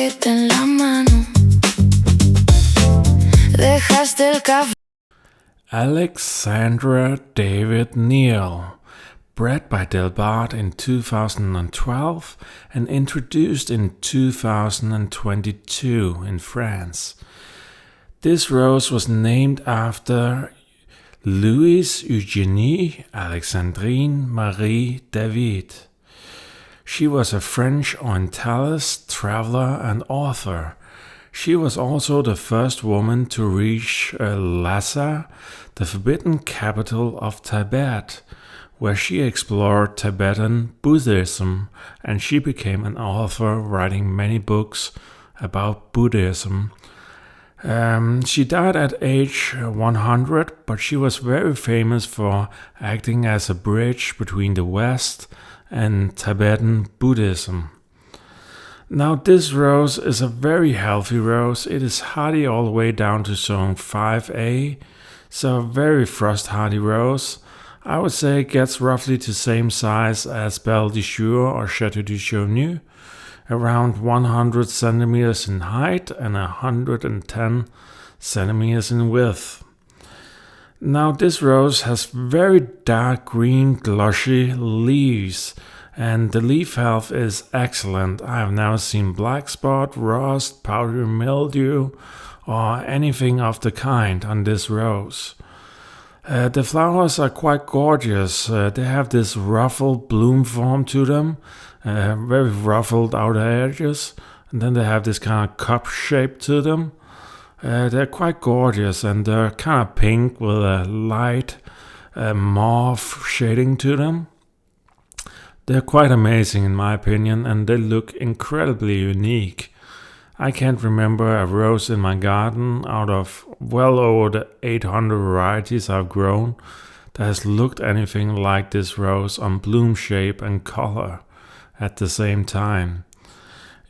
paquete en la mano. Dejaste el café. Alexandra David Neel, bred by Delbart in 2012 and introduced in 2022 in France. This rose was named after Louise Eugénie Alexandrine Marie David. She was a French orientalist, traveler, and author. She was also the first woman to reach Lhasa, the forbidden capital of Tibet, where she explored Tibetan Buddhism, and she became an author writing many books about Buddhism. She died at age 100, but she was very famous for acting as a bridge between the West and Tibetan Buddhism. Now this rose is a very healthy rose. It is hardy all the way down to zone 5A, so a very frost-hardy rose. I would say it gets roughly the same size as Belle de Jour or Chateau de Chauny, around 100 centimeters in height and 110 centimeters in width. Now this rose has very dark green glossy leaves, and the leaf health is excellent. I have never seen black spot, rust, powdery mildew, or anything of the kind on this rose. The flowers are quite gorgeous. They have this ruffled bloom form to them, very ruffled outer edges, and then they have this kind of cup shape to them. They're quite gorgeous, and they're kind of pink with a light mauve shading to them. They're quite amazing in my opinion, and they look incredibly unique. I can't remember a rose in my garden out of well over the 800 varieties I've grown that has looked anything like this rose on bloom shape and color at the same time.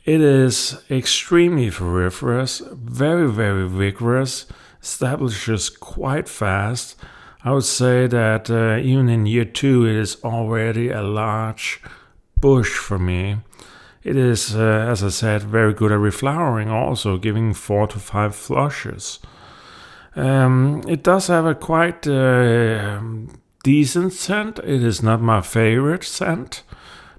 It is extremely floriferous, very, very vigorous, establishes quite fast. I would say that even in year 2 it is already a large bush for me. It is, as I said, very good at reflowering also, giving 4 to 5 flushes. It does have a quite decent scent. It is not my favorite scent,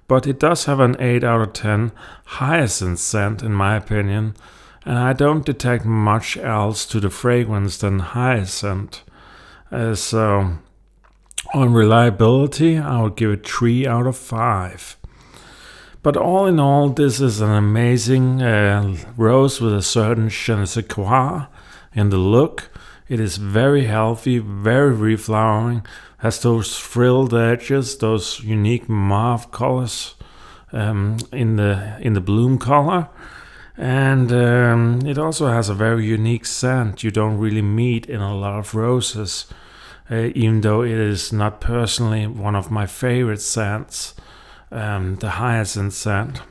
but it does have an 8 out of 10 Hyacinth scent in my opinion, and I don't detect much else to the fragrance than Hyacinth. So on reliability, I would give it 3 out of 5. But all in all, this is an amazing rose with a certain je ne sais quoi in the look. It is very healthy, very reflowering, has those frilled edges, those unique mauve colors in the bloom color. And it also has a very unique scent you don't really meet in a lot of roses, even though it is not personally one of my favorite scents, the Hyacinth scent.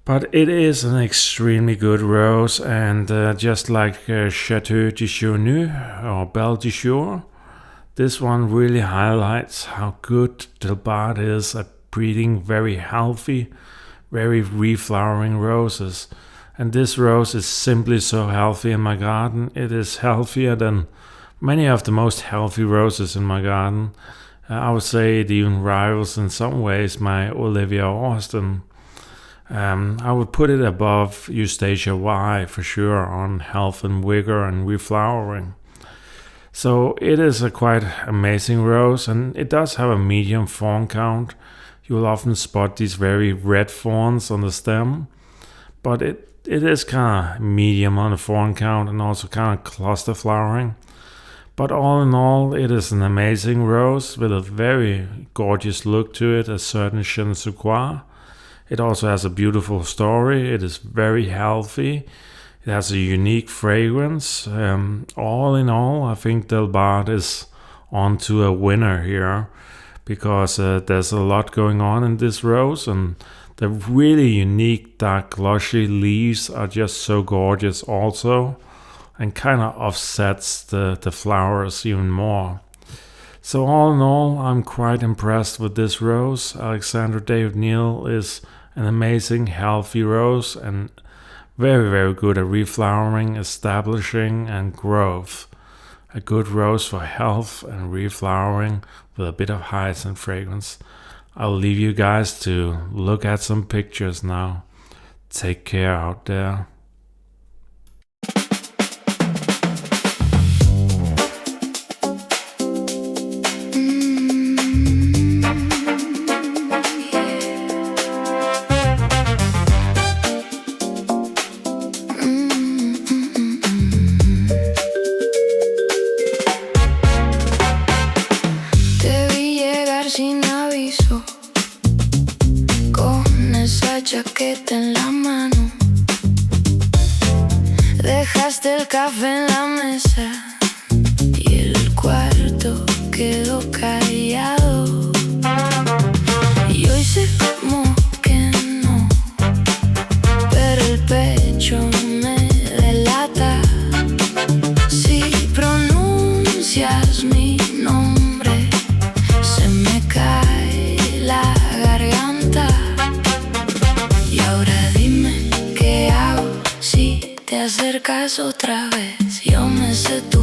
But it is an extremely good rose, and just like Chateau de Chauny or Belle de Jour, this one really highlights how good Delbart is at breeding very healthy, very reflowering roses. And this rose is simply so healthy in my garden. It is healthier than many of the most healthy roses in my garden. I would say it even rivals in some ways my Olivia Austin. I would put it above Eustacia Y for sure on health and vigor and reflowering. So it is a quite amazing rose, and it does have a medium thorn count. You will often spot these very red thorns on the stem, but it is kind of medium on the thorn count and also kind of cluster flowering. But all in all, it is an amazing rose with a very gorgeous look to it, a certain je ne sais quoi. It also has a beautiful story. It is very healthy. It has a unique fragrance. All in all, I think Delbart is onto a winner here, because there's a lot going on in this rose, and the really unique dark glossy leaves are just so gorgeous also, and kind of offsets the flowers even more. So all in all, I'm quite impressed with this rose. Alexandra David Neel is an amazing, healthy rose and very, very good at reflowering, establishing, and growth. A good rose for health and reflowering with a bit of hyacinth fragrance. I'll leave you guys to look at some pictures now. Take care out there. Sin aviso, con esa chaqueta en la mano, dejaste el café en la mesa y el cuarto quedó callado. Y hoy sé como que no, pero el pecho me delata. Si pronuncias mi nombre, se me cae la garganta. Y ahora dime qué hago si te acercas otra vez. Yo me sé tu